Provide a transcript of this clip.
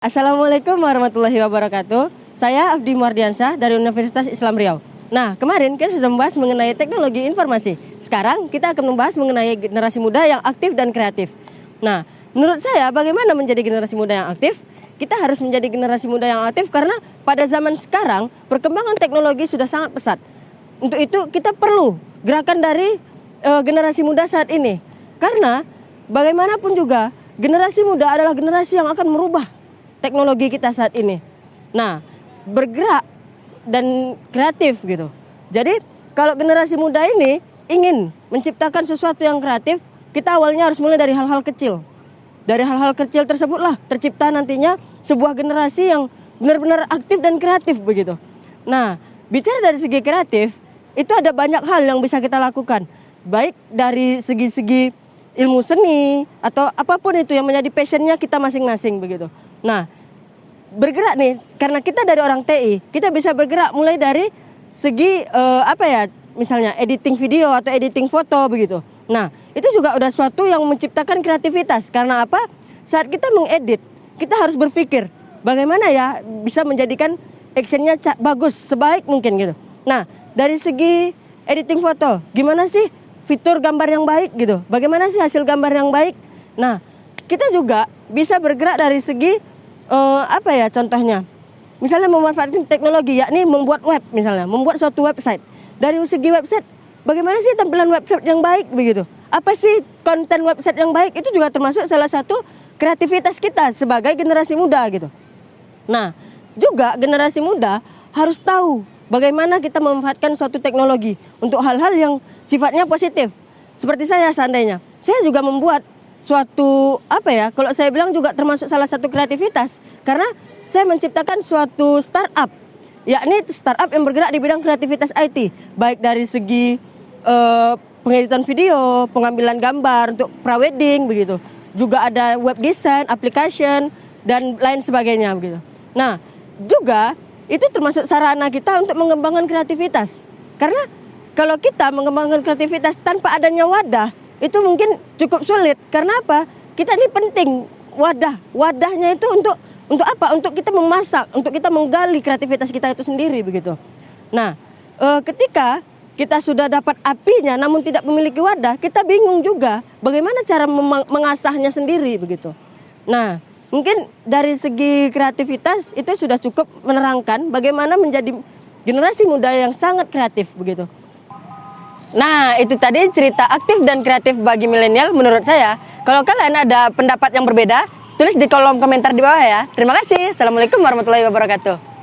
Assalamualaikum warahmatullahi wabarakatuh. Saya Abdi Mardiansyah dari Universitas Islam Riau. Nah, kemarin kita sudah membahas mengenai teknologi informasi. Sekarang kita akan membahas mengenai generasi muda yang aktif dan kreatif. Nah, menurut saya bagaimana menjadi generasi muda yang aktif? Kita harus menjadi generasi muda yang aktif karena pada zaman sekarang perkembangan teknologi sudah sangat pesat. Untuk itu kita perlu gerakan dari generasi muda saat ini. Karena bagaimanapun juga generasi muda adalah generasi yang akan merubah teknologi kita saat ini. Nah, bergerak dan kreatif gitu. Jadi, kalau generasi muda ini ingin menciptakan sesuatu yang kreatif, kita awalnya harus mulai dari hal-hal kecil. Dari hal-hal kecil tersebutlah tercipta nantinya sebuah generasi yang benar-benar aktif dan kreatif begitu. Nah, bicara dari segi kreatif, itu ada banyak hal yang bisa kita lakukan. Baik dari segi-segi ilmu seni atau apapun itu yang menjadi passionnya kita masing-masing begitu. Nah, bergerak nih, karena kita dari orang TI, kita bisa bergerak mulai dari segi misalnya editing video atau editing foto begitu. Nah, itu juga udah suatu yang menciptakan kreativitas. Karena apa? Saat kita mengedit, kita harus berpikir bagaimana ya bisa menjadikan actionnya bagus sebaik mungkin gitu. Nah, dari segi editing foto, gimana sih fitur gambar yang baik gitu? Bagaimana sih hasil gambar yang baik? Nah, kita juga bisa bergerak dari segi contohnya, misalnya memanfaatkan teknologi, yakni membuat web misalnya, membuat suatu website. Dari segi website, bagaimana sih tampilan website yang baik begitu? Apa sih konten website yang baik? Itu juga termasuk salah satu kreativitas kita sebagai generasi muda gitu. Nah, juga generasi muda harus tahu bagaimana kita memanfaatkan suatu teknologi untuk hal-hal yang sifatnya positif. Seperti saya seandainya, saya juga membuat suatu kalau saya bilang juga termasuk salah satu kreativitas, karena saya menciptakan suatu startup, yakni startup yang bergerak di bidang kreativitas IT, baik dari segi pengeditan video, pengambilan gambar untuk prawedding begitu, juga ada web design, application dan lain sebagainya begitu. Nah, juga itu termasuk sarana kita untuk mengembangkan kreativitas, karena kalau kita mengembangkan kreativitas tanpa adanya wadah, itu mungkin cukup sulit. Karena apa? Kita ini penting wadahnya itu untuk apa? Untuk kita memasak, untuk kita menggali kreativitas kita itu sendiri begitu. Nah, ketika kita sudah dapat apinya namun tidak memiliki wadah, kita bingung juga bagaimana cara mengasahnya sendiri begitu. Nah, mungkin dari segi kreativitas itu sudah cukup menerangkan bagaimana menjadi generasi muda yang sangat kreatif begitu. Nah, itu tadi cerita aktif dan kreatif bagi milenial menurut saya. Kalau kalian ada pendapat yang berbeda, tulis di kolom komentar di bawah ya. Terima kasih. Assalamualaikum warahmatullahi wabarakatuh.